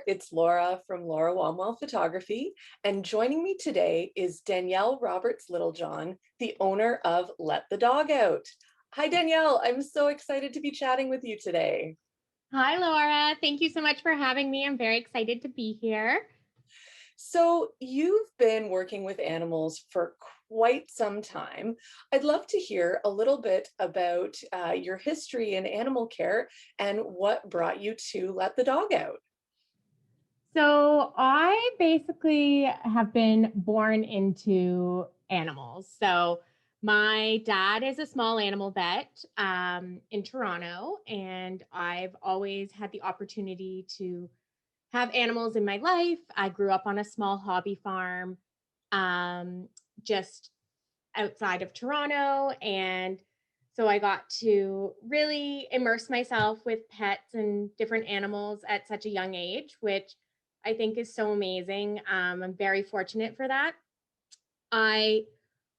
it's Laura from Laura Womwell Photography, and joining me today is Danielle Roberts-Littlejohn, the owner of Let the Dog Out. Hi, Danielle. I'm so excited to be chatting with you today. Hi, Laura. Thank you so much for having me. I'm very excited to be here. So, you've been working with animals for quite some time. I'd love to hear a little bit about your history in animal care and what brought you to Let the Dog Out. So, I basically have been born into animals. My dad is a small animal vet in Toronto, and I've always had the opportunity to have animals in my life. I grew up on a small hobby farm um, just outside of Toronto. And so I got to really immerse myself with pets and different animals at such a young age, which I think is so amazing. I'm very fortunate for that. I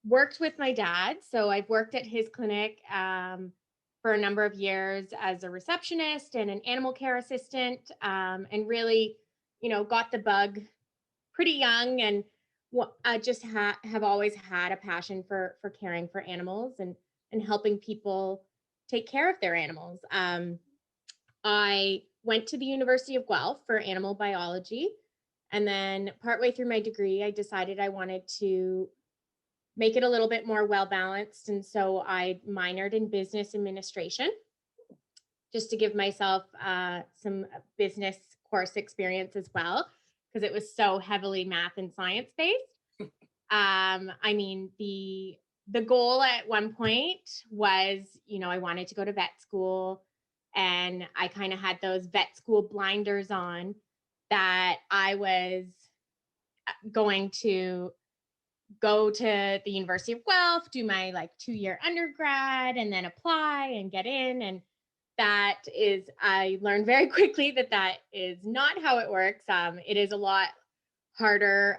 worked with my dad. So I've worked at his clinic for a number of years as a receptionist and an animal care assistant, and really, got the bug pretty young, and I just have always had a passion for caring for animals and helping people take care of their animals. I went to the University of Guelph for animal biology, and then partway through my degree, I decided I wanted to make it a little bit more well balanced, and so I minored in business administration just to give myself some business course experience as well, because it was so heavily math and science based. The goal at one point was, I wanted to go to vet school, and I kind of had those vet school blinders on that I was going to go to the University of Guelph, do my 2-year undergrad, and then apply and get in. And I learned very quickly that is not how it works. It is a lot harder.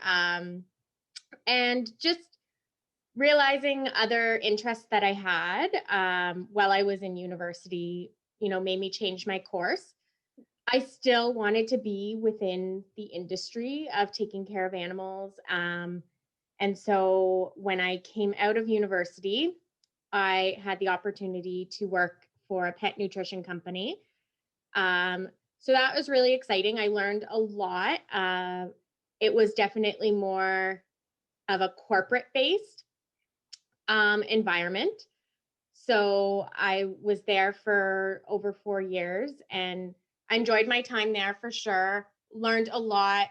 And just realizing other interests that I had while I was in university, made me change my course. I still wanted to be within the industry of taking care of animals. And so when I came out of university, I had the opportunity to work for a pet nutrition company. So that was really exciting. I learned a lot. It was definitely more of a corporate based environment. So I was there for over 4 years, and I enjoyed my time there for sure. Learned a lot,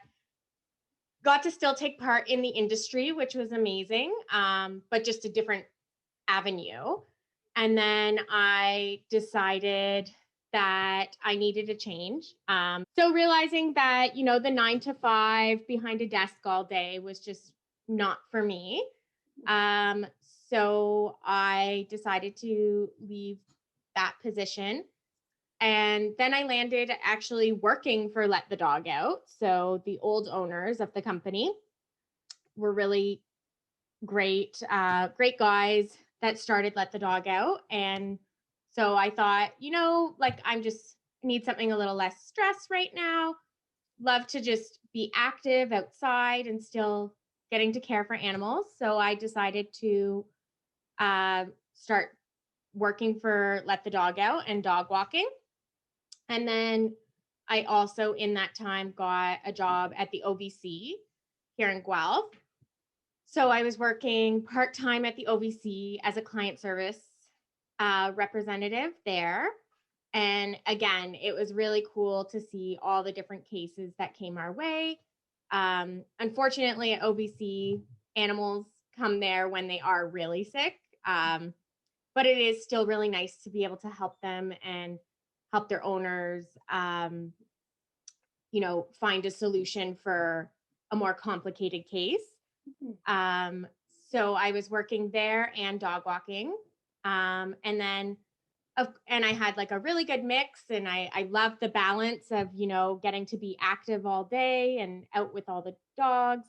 got to still take part in the industry, which was amazing, but just a different avenue. And then I decided that I needed a change. So realizing that, the 9 to 5 behind a desk all day was just not for me. Um, so I decided to leave that position. And then I landed actually working for Let the Dog Out. So the old owners of the company were really great guys that started Let the Dog Out. And so I thought, I'm just need something a little less stress right now. Love to just be active outside and still getting to care for animals. So I decided to start working for Let the Dog Out and dog walking. And then I also, in that time, got a job at the OVC here in Guelph. So I was working part-time at the OVC as a client service representative there. And again, it was really cool to see all the different cases that came our way. Unfortunately, at OVC, animals come there when they are really sick. But it is still really nice to be able to help them and help their owners, find a solution for a more complicated case. Um, so I was working there and dog walking. And then, and I had like a really good mix, and I loved the balance of, getting to be active all day and out with all the dogs,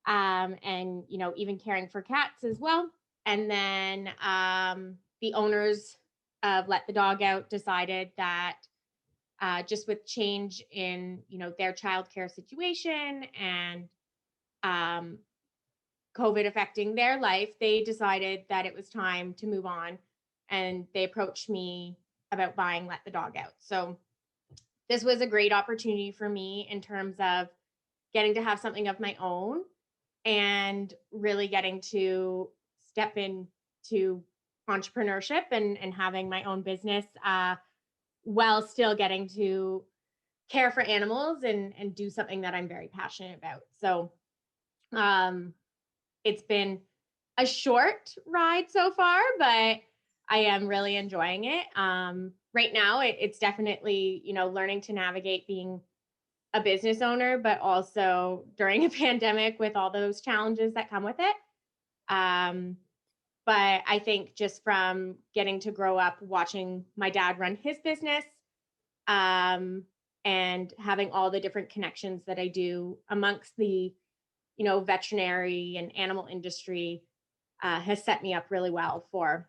and, even caring for cats as well. And then the owners of Let the Dog Out decided that just with change in, their childcare situation and um, COVID affecting their life, they decided that it was time to move on. And they approached me about buying Let the Dog Out. So this was a great opportunity for me in terms of getting to have something of my own and really getting to step into entrepreneurship and having my own business while still getting to care for animals and do something that I'm very passionate about. So um, it's been a short ride so far, but I am really enjoying it. Right now, it's definitely, learning to navigate being a business owner, but also during a pandemic with all those challenges that come with it. Um, but I think just from getting to grow up watching my dad run his business, um, and having all the different connections that I do amongst the, veterinary and animal industry, has set me up really well for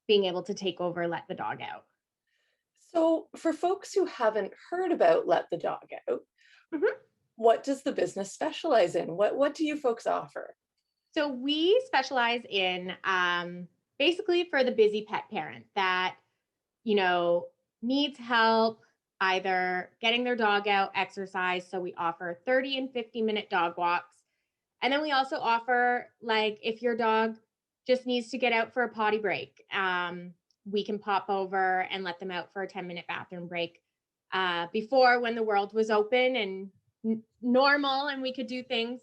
being able to take over Let the Dog Out. So, for folks who haven't heard about Let the Dog Out, Mhm. what does the business specialize in? What do you folks offer? So we specialize in basically for the busy pet parent that, you know, needs help either getting their dog out, exercise. So we offer 30 and 50-minute dog walks. And then we also offer, like, if your dog just needs to get out for a potty break, we can pop over and let them out for a 10-minute bathroom break. Before, when the world was open and normal and we could do things,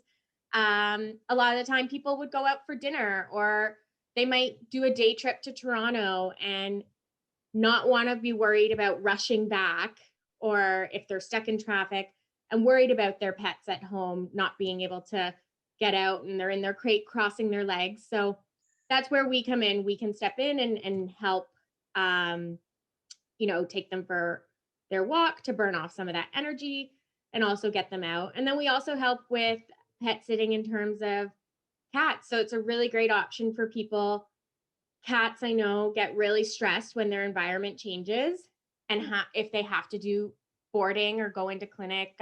a lot of the time people would go out for dinner, or they might do a day trip to Toronto and not want to be worried about rushing back, or if they're stuck in traffic and worried about their pets at home not being able to get out and they're in their crate crossing their legs. So that's where we come in. We can step in and help, um, take them for their walk to burn off some of that energy and also get them out. And then we also help with pet sitting in terms of cats. So it's a really great option for people. Cats, I know, get really stressed when their environment changes, and if they have to do boarding or go into clinic,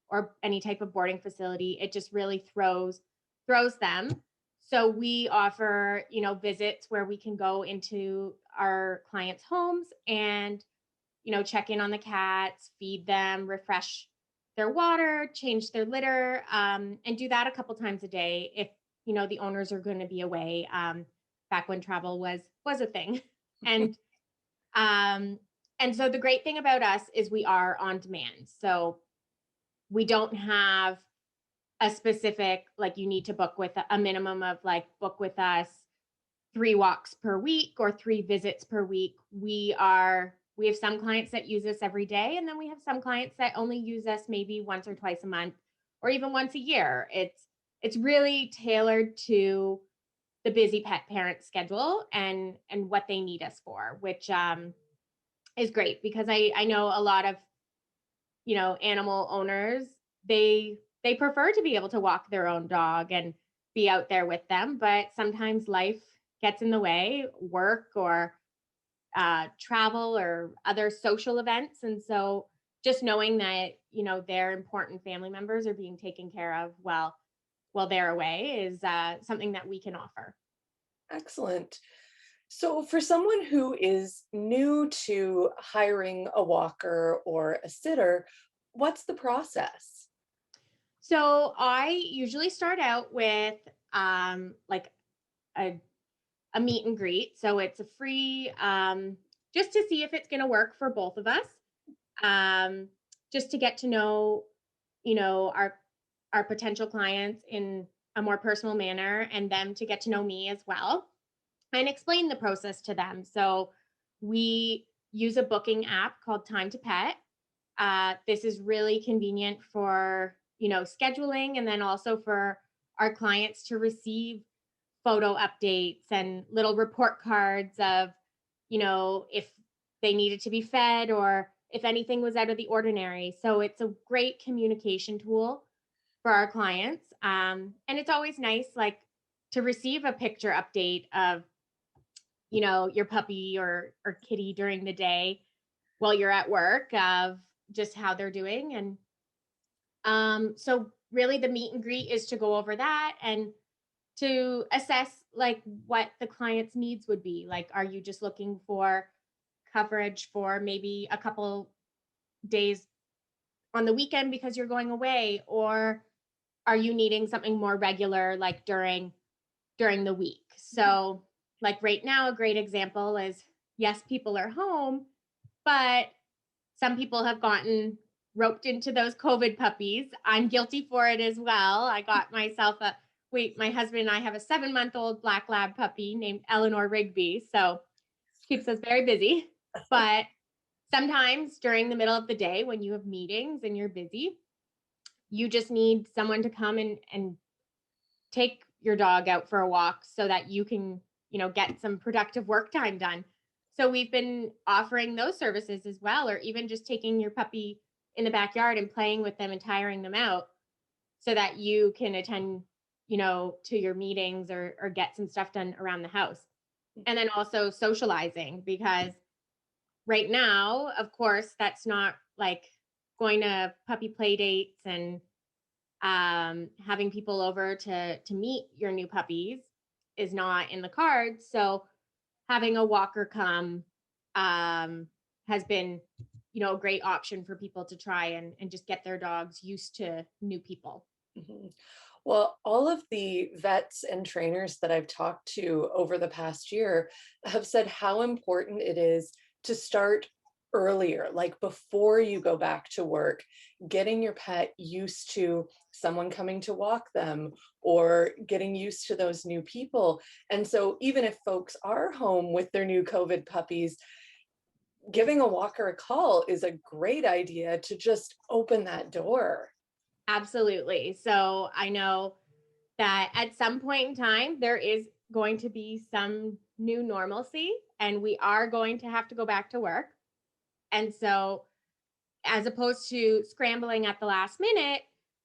or any type of boarding facility, it just really throws them. So we offer, visits where we can go into our clients' homes and, check in on the cats, feed them, refresh their water, change their litter, and do that a couple times a day if, the owners are going to be away. Back when travel was a thing. And um and so the great thing about us is we are on demand. So we don't have a specific, like, you need to book with a minimum of, like, book with us 3 walks per week or 3 visits per week. We have some clients that use us every day, and then we have some clients that only use us maybe once or twice a month or even once a year. It's really tailored to the busy pet parent schedule and what they need us for, which is great because I know a lot of, animal owners, they prefer to be able to walk their own dog and be out there with them, but sometimes life gets in the way, work or travel or other social events. And so just knowing that, their important family members are being taken care of while they're away is something that we can offer. Excellent. So, for someone who is new to hiring a walker or a sitter, what's the process? So I usually start out with like a meet and greet. So it's a free, just to see if it's going to work for both of us. Um, just to get to know, our potential clients in a more personal manner, and them to get to know me as well and explain the process to them. So we use a booking app called Time to Pet. This is really convenient for, scheduling, and then also for our clients to receive photo updates and little report cards of, if they needed to be fed or if anything was out of the ordinary. So it's a great communication tool for our clients. And it's always nice, like, to receive a picture update of, your puppy or kitty during the day while you're at work of just how they're doing. And so really the meet and greet is to go over that and to assess like what the client's needs would be. Like, are you just looking for coverage for maybe a couple days on the weekend because you're going away, or are you needing something more regular like during the week? So like right now a great example is, yes, people are home, but some people have gotten roped into those COVID puppies. I'm guilty for it as well. I got myself my husband and I have a 7-month-old black lab puppy named Eleanor Rigby. So keeps us very busy. But sometimes during the middle of the day when you have meetings and you're busy, you just need someone to come and take your dog out for a walk so that you can, get some productive work time done. So we've been offering those services as well, or even just taking your puppy in the backyard and playing with them and tiring them out so that you can attend, to your meetings or get some stuff done around the house. And then also socializing, because right now, of course, that's not like going to puppy play dates and having people over to meet your new puppies is not in the cards. So having a walker come has been, a great option for people to try and just get their dogs used to new people. Mhm. Well, all of the vets and trainers that I've talked to over the past year have said how important it is to start earlier, like before you go back to work, getting your pet used to someone coming to walk them or getting used to those new people. And so even if folks are home with their new COVID puppies, giving a walker a call is a great idea to just open that door. Absolutely. So I know that at some point in time, there is going to be some new normalcy and we are going to have to go back to work. And so, as opposed to scrambling at the last minute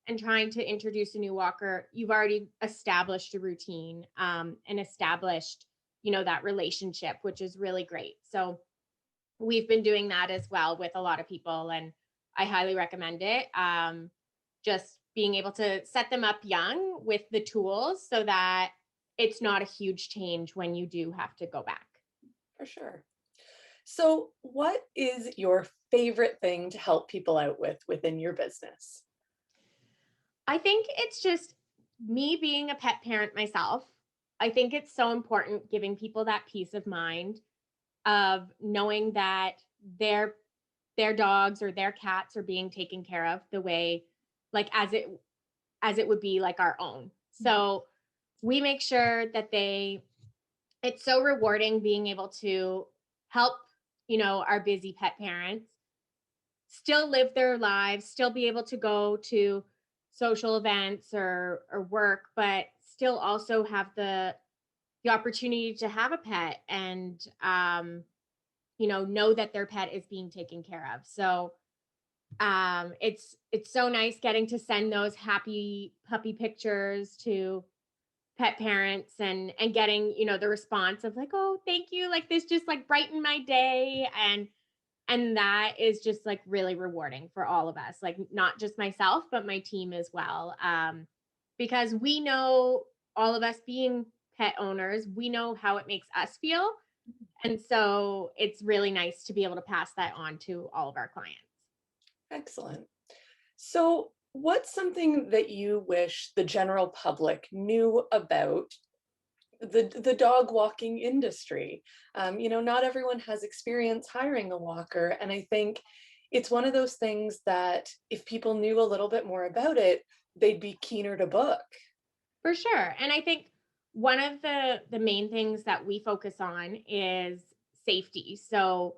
and trying to introduce a new walker, you've already established a routine and established, that relationship, which is really great. So, we've been doing that as well with a lot of people, and I highly recommend it. Just being able to set them up young with the tools so that it's not a huge change when you do have to go back. For sure. So, what is your favorite thing to help people out with within your business? I think it's just me being a pet parent myself. I think it's so important giving people that peace of mind of knowing that their their dogs or their cats are being taken care of the way like as it would be like our own. So we make sure that it's so rewarding being able to help, our busy pet parents still live their lives, still be able to go to social events or work, but still also have the opportunity to have a pet and know that their pet is being taken care of. So it's so nice getting to send those happy puppy pictures to pet parents and getting the response of like, oh, thank you, like this just like brightened my day. And that is just like really rewarding for all of us, like not just myself but my team as well, because we know, all of us being pet owners, we know how it makes us feel, and so it's really nice to be able to pass that on to all of our clients. Excellent. So, what's something that you wish the general public knew about the dog walking industry? Not everyone has experience hiring a walker, and I think it's one of those things that if people knew a little bit more about it, they'd be keener to book. For sure. And I think one of the main things that we focus on is safety. So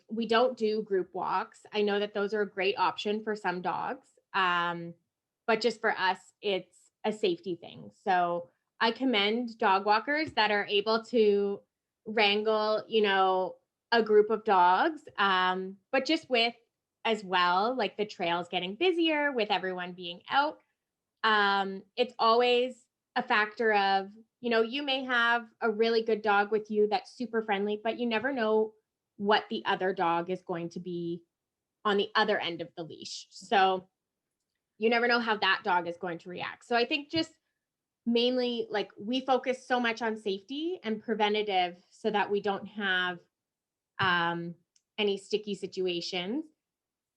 we don't do group walks. I know that those are a great option for some dogs. But just for us, it's a safety thing. So I commend dog walkers that are able to wrangle, a group of dogs, but just with as well, like the trails getting busier with everyone being out, it's always a factor of, you may have a really good dog with you that's super friendly, but you never know what the other dog is going to be on the other end of the leash. So you never know how that dog is going to react. So I think just mainly like we focus so much on safety and preventative so that we don't have um, any sticky situations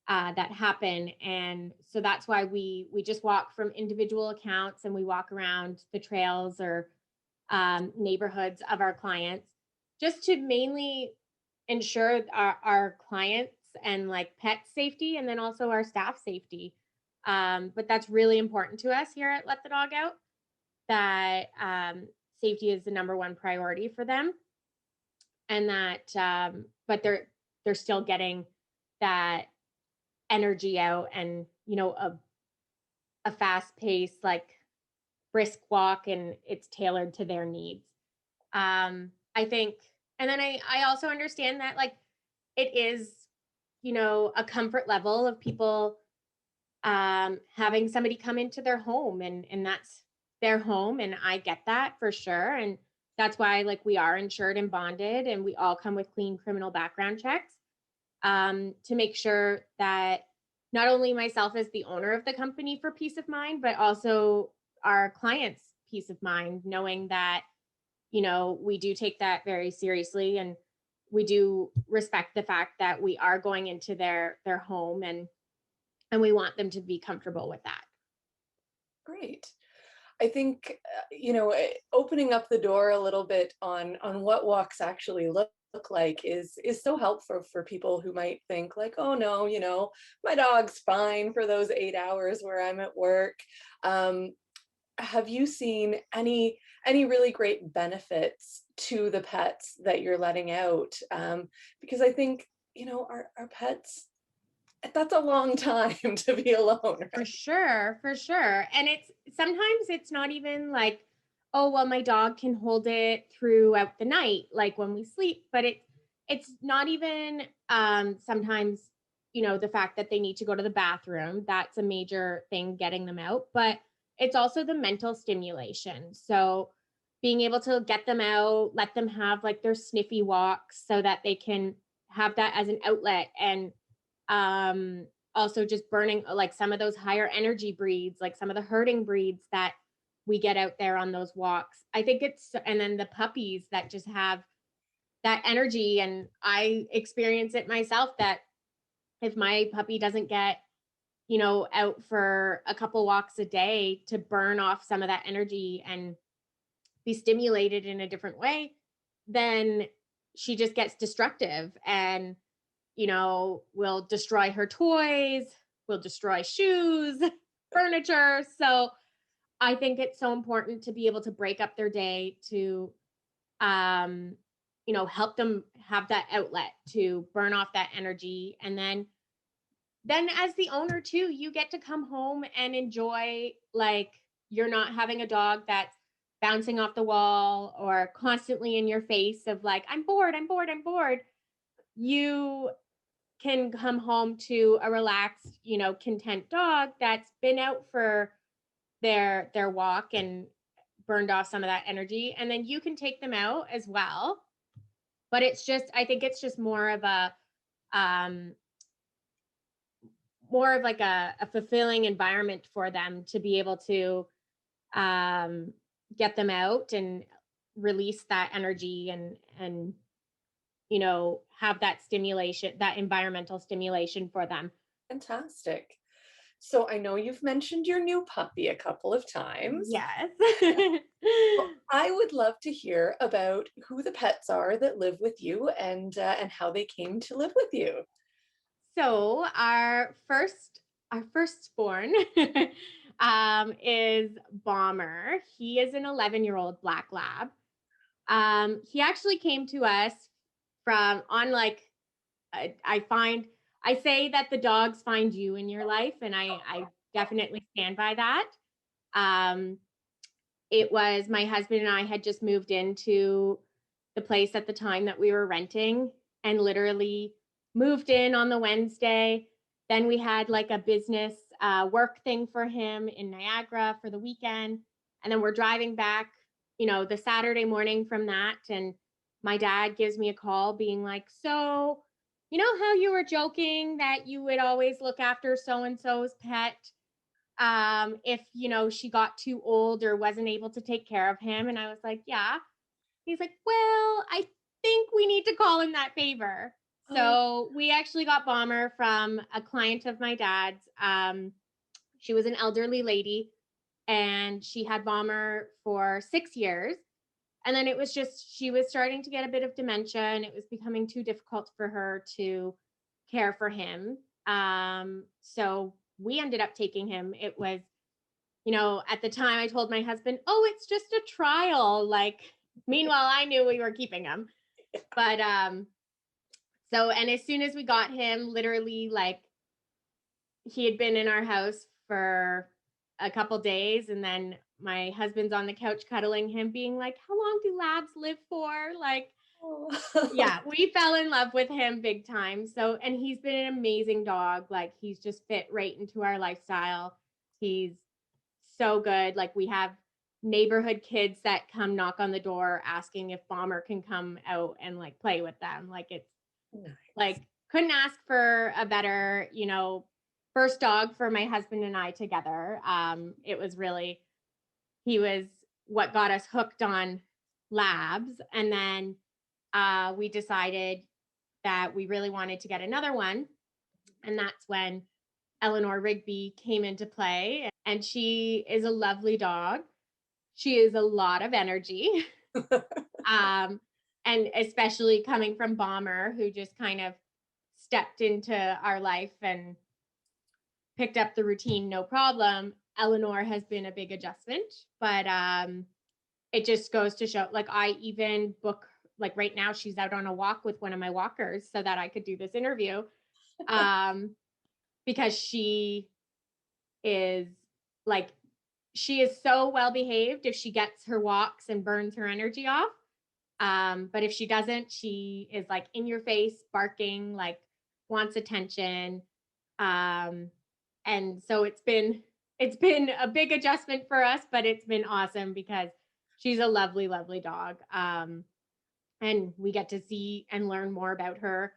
that happen. And so that's why we just walk from individual accounts and we walk around the trails or neighborhoods of our clients just to mainly ensure our clients and like pet safety and then also our staff safety. But that's really important to us here at Let the Dog Out, that safety is the number one priority for them, and that but they're still getting that energy out, and a fast pace like brisk walk, and it's tailored to their needs. I think, and then I also understand that like it is, a comfort level of people having somebody come into their home, and that's their home, and I get that for sure. And that's why like we are insured and bonded, and we all come with clean criminal background checks to make sure that not only myself as the owner of the company for peace of mind, but also our clients peace of mind, knowing that we do take that very seriously, and we do respect the fact that we are going into their home, and we want them to be comfortable with that. Great. I think, opening up the door a little bit on what walks actually look like is so helpful for people who might think like, oh no, my dog's fine for those 8 hours where I'm at work. Um, have you seen any really great benefits to the pets that you're letting out? Because I think, our pets, that's a long time to be alone, For right? sure, for sure. And it's sometimes it's not even like, oh, well, my dog can hold it throughout the night, like when we sleep, but it's not even sometimes, the fact that they need to go to the bathroom. That's a major thing getting them out, but it's also the mental stimulation. So being able to get them out, let them have like their sniffy walks so that they can have that as an outlet, and um also just burning like some of those higher energy breeds, like some of the herding breeds that we get out there on those walks. I think it's, and then the puppies that just have that energy. And I experience it myself that if my puppy doesn't get, out for a couple walks a day to burn off some of that energy and be stimulated in a different way, then she just gets destructive and will destroy her toys, will destroy shoes, furniture. So I think it's so important to be able to break up their day to, um, help them have that outlet to burn off that energy. And then as the owner too, you get to come home and enjoy, like, you're not having a dog that's bouncing off the wall or constantly in your face of like, I'm bored, I'm bored, I'm bored. You can come home to a relaxed, content dog that's been out for their walk and burned off some of that energy, and then you can take them out as well. But it's just, I think it's just um more of like a fulfilling environment for them to be able to um get them out and release that energy, and have that stimulation, that environmental stimulation for them. Fantastic. So I know you've mentioned your new puppy a couple of times. Yes. Well, I would love to hear about who the pets are that live with you and how they came to live with you. So our firstborn is Bomber. He is an 11-year-old black lab. He actually came to us from on like I find I say that the dogs find you in your life, and I definitely stand by that. Um, it was my husband and I had just moved into the place at the time that we were renting, and literally moved in on the Wednesday. Then we had like a business work thing for him in Niagara for the weekend. And then we're driving back, the Saturday morning from that. And my dad gives me a call being like, so, you know how you were joking that you would always look after so and so's pet if, she got too old or wasn't able to take care of him? And I was like, yeah. He's like, well, I think we need to call in that favor. Oh, So we actually got Bomber from a client of my dad's. She was an elderly lady and she had Bomber for 6 years. And then it was just, she was starting to get a bit of dementia and it was becoming too difficult for her to care for him. So we ended up taking him. It was, at the time I told my husband, oh, it's just a trial. Like, meanwhile, I knew we were keeping him. But and as soon as we got him, literally, like, he had been in our house for a couple days, and then my husband's on the couch cuddling him, being like, how long do labs live for? Like, oh. yeah, we fell in love with him big time. So, and he's been an amazing dog. Like, he's just fit right into our lifestyle. He's so good. Like, we have neighborhood kids that come knock on the door asking if Bomber can come out and like play with them. Like, it's Nice. like, couldn't ask for a better, first dog for my husband and I together. It was really, he was what got us hooked on labs. And then we decided that we really wanted to get another one. And that's when Eleanor Rigby came into play. And she is a lovely dog. She is a lot of energy. um, and especially coming from Bomber, who just kind of stepped into our life and picked up the routine, no problem. Eleanor has been a big adjustment, but it just goes to show, like, I even book, like, right now she's out on a walk with one of my walkers so that I could do this interview. Um, because she is like, she is so well behaved if she gets her walks and burns her energy off. But if she doesn't, she is like in your face, barking, like wants attention. Um, and so it's been a big adjustment for us, but it's been awesome because she's a lovely, lovely dog. And we get to see and learn more about her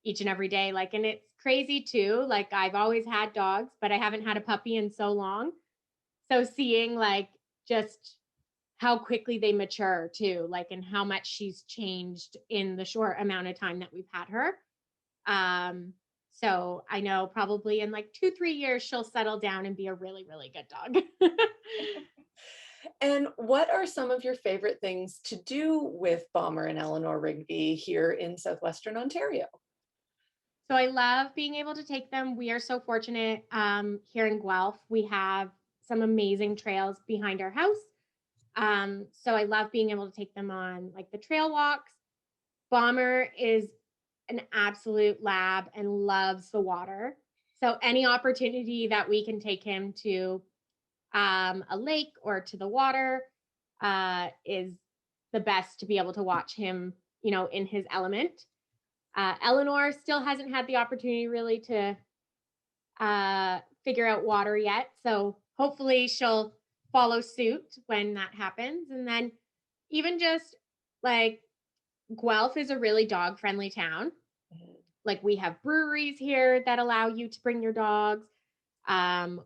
each and every day. Like, and it's crazy too. Like, I've always had dogs, but I haven't had a puppy in so long. So seeing like just how quickly they mature too, like, and how much she's changed in the short amount of time that we've had her. Um, so I know probably in like 2, 3 years, she'll settle down and be a really, really good dog. And what are some of your favorite things to do with Bomber and Eleanor Rigby here in Southwestern Ontario? So I love being able to take them. We are so fortunate here in Guelph. We have some amazing trails behind our house. So I love being able to take them on like the trail walks. Bomber is an absolute lab and loves the water. So any opportunity that we can take him to a lake or to the water is the best to be able to watch him, in his element. Eleanor still hasn't had the opportunity really to figure out water yet. So hopefully she'll follow suit when that happens. And then even just like Guelph is a really dog friendly town. Like, we have breweries here that allow you to bring your dogs.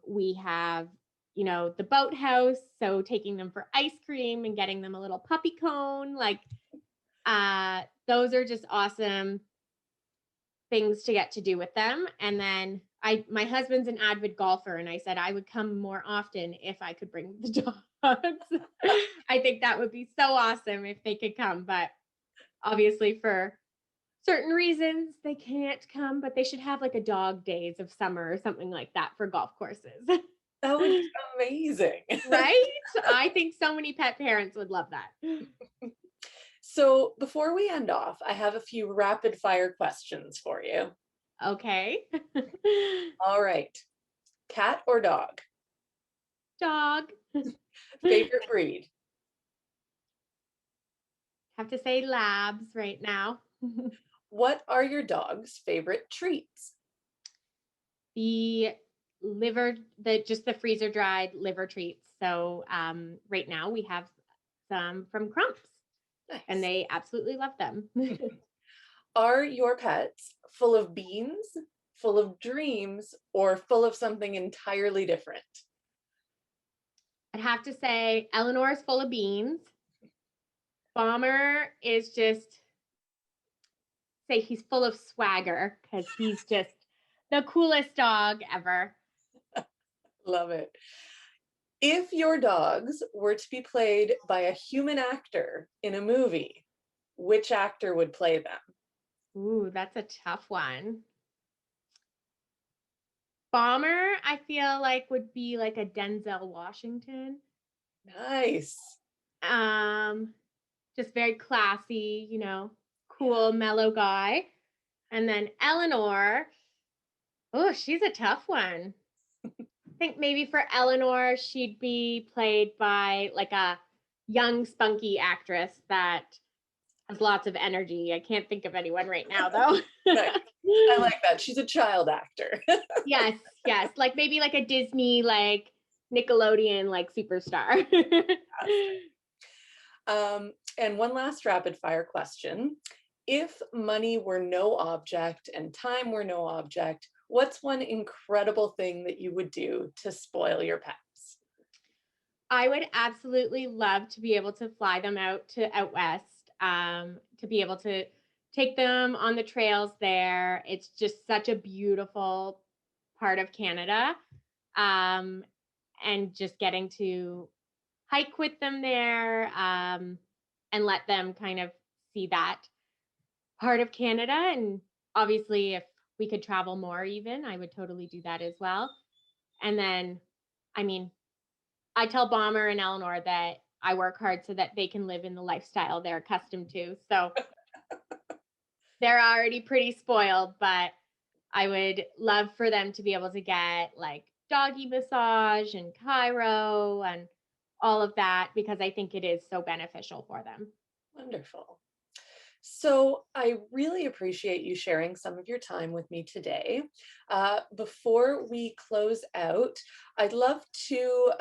We have, the boathouse. So taking them for ice cream and getting them a little puppy cone. Like, those are just awesome things to get to do with them. And then my husband's an avid golfer, and I said I would come more often if I could bring the dogs. I think that would be so awesome if they could come, but obviously for certain reasons they can't come, but they should have like a dog days of summer or something like that for golf courses. That would be amazing. Right? I think so many pet parents would love that. So before we end off, I have a few rapid fire questions for you. Okay. All right. Cat or dog? Dog. Favorite breed? Have to say labs right now. What are your dog's favorite treats? The liver, the freezer dried liver treats. So right now we have some from Crumps. and Nice. they absolutely love them. Are your pets full of beans, full of dreams, or full of something entirely different? I'd have to say Eleanor's full of beans. Bomber is just say he's full of swagger because he's just the coolest dog ever. Love it. If your dogs were to be played by a human actor in a movie, which actor would play them? Ooh, that's a tough one. Bomber, I feel like would be like a Denzel Washington. Nice. Um, just very classy, Yeah. cool, mellow guy. And then Eleanor, oh, she's a tough one. I think maybe for Eleanor, she'd be played by like a young, spunky actress that has lots of energy. I can't think of anyone right now, though. Nice. I like that. She's a child actor. Yes, yes. Like maybe like a Disney, like Nickelodeon, like superstar. And one last rapid fire question. If money were no object and time were no object, what's one incredible thing that you would do to spoil your pets? I would absolutely love to be able to fly them out west, to be able to take them on the trails there. It's just such a beautiful part of Canada. Um, and just getting to hike with them there, and let them kind of see that part of Canada. And obviously, if we could travel more, even, I would totally do that as well. And then, I mean, I tell Bomber and Eleanor that I work hard so that they can live in the lifestyle they're accustomed to. So they're already pretty spoiled, but I would love for them to be able to get like doggy massage and Cairo and all of that because I think it is so beneficial for them. Wonderful. So I really appreciate you sharing some of your time with me today. Before we close out, I'd love to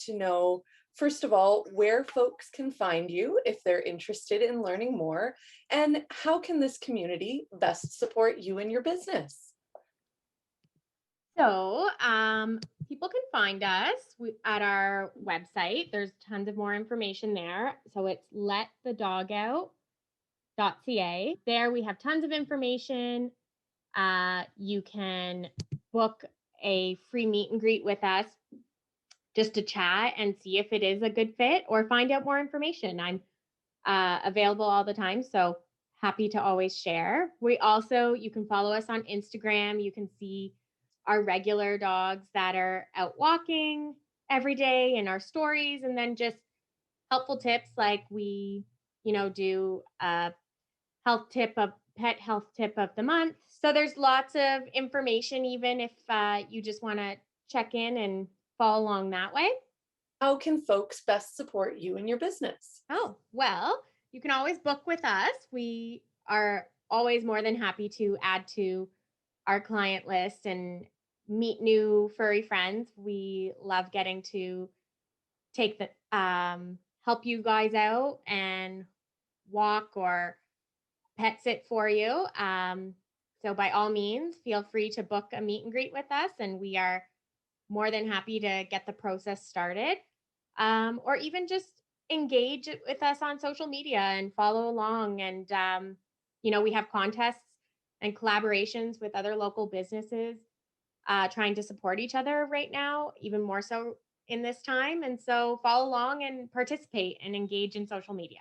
know, first of all, where folks can find you if they're interested in learning more, and how can this community best support you and your business? So, people can find us at our website. There's tons of more information there. So it's letthedogout.ca. There we have tons of information. You can book a free meet and greet with us just to chat and see if it is a good fit or find out more information. I'm available all the time. So happy to always share. You can follow us on Instagram. You can see our regular dogs that are out walking every day in our stories, and then just helpful tips like we, do a pet health tip of the month. So there's lots of information, even if you just want to check in and follow along that way. How can folks best support you and your business? Oh, well, you can always book with us. We are always more than happy to add to our client list and meet new furry friends. We love getting to take the help you guys out and walk or pet sit for you. So by all means, feel free to book a meet and greet with us, and we are more than happy to get the process started. Or even just engage with us on social media and follow along. And we have contests and collaborations with other local businesses, trying to support each other right now, even more so in this time. And so follow along and participate and engage in social media.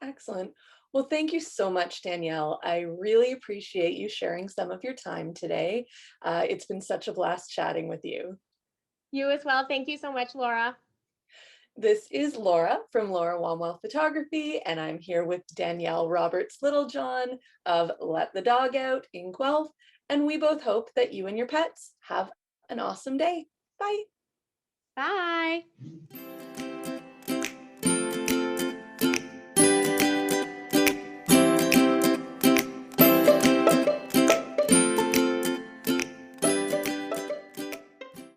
Excellent. Well, thank you so much, Danielle. I really appreciate you sharing some of your time today. It's been such a blast chatting with you. You as well. Thank you so much, Laura. This is Laura from Laura Wamwell Photography, and I'm here with Danielle Roberts-Littlejohn of Let the Dog Out in Guelph, and we both hope that you and your pets have an awesome day. Bye. Bye.